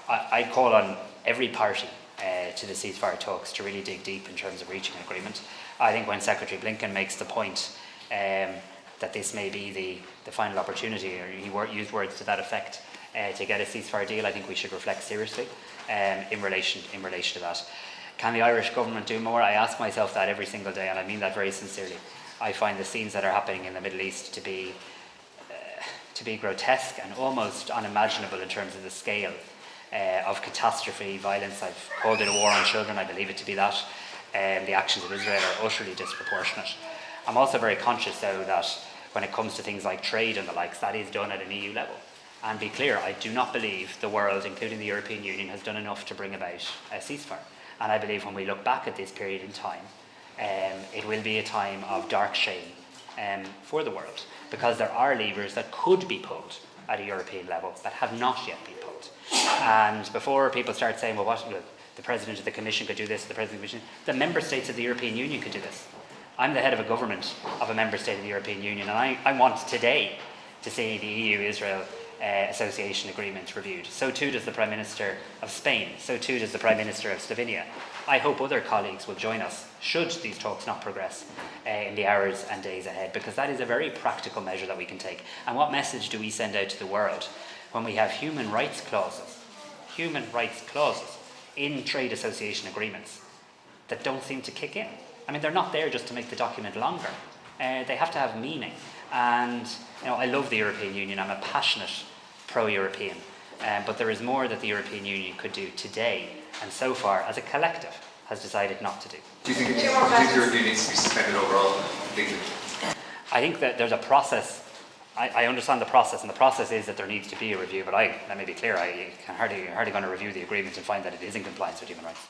I call on every party to the ceasefire talks to really dig deep in terms of reaching an agreement. I think when Secretary Blinken makes the point that this may be the final opportunity, or he used words to that effect, to get a ceasefire deal, I think we should reflect seriously in relation to that. Can the Irish government do more? I ask myself that every single day, and I mean that very sincerely. I find the scenes that are happening in the Middle East to be grotesque and almost unimaginable in terms of the scale of catastrophe, violence. I've called it a war on children. I believe it to be that. The actions of Israel are utterly disproportionate. I'm also very conscious, though, that when it comes to things like trade and the likes, that is done at an EU level. And be clear, I do not believe the world, including the European Union, has done enough to bring about a ceasefire. And I believe when we look back at this period in time, it will be a time of dark shame for the world, because there are levers that could be pulled at a European level that have not yet been pulled. And before people start saying, well, the President of the Commission could do this, the President of the Commission, the Member States of the European Union could do this. I'm the head of a government of a Member State of the European Union, and I want today to see the EU-Israel Association Agreement reviewed. So too does the Prime Minister of Spain. So too does the Prime Minister of Slovenia. I hope other colleagues will join us, should these talks not progress in the hours and days ahead, because that is a very practical measure that we can take. And what message do we send out to the world when we have human rights clauses in trade association agreements that don't seem to kick in? I mean, they're not there just to make the document longer. They have to have meaning. And I love the European Union. I'm a passionate pro-European. But there is more that the European Union could do today, and so far, as a collective, has decided not to do. Do you think the European Union needs to be suspended overall completely? I think that there's a process. I understand the process, and the process is that there needs to be a review, but let me be clear, I'm hardly going to review the agreement and find that it is in compliance with human rights.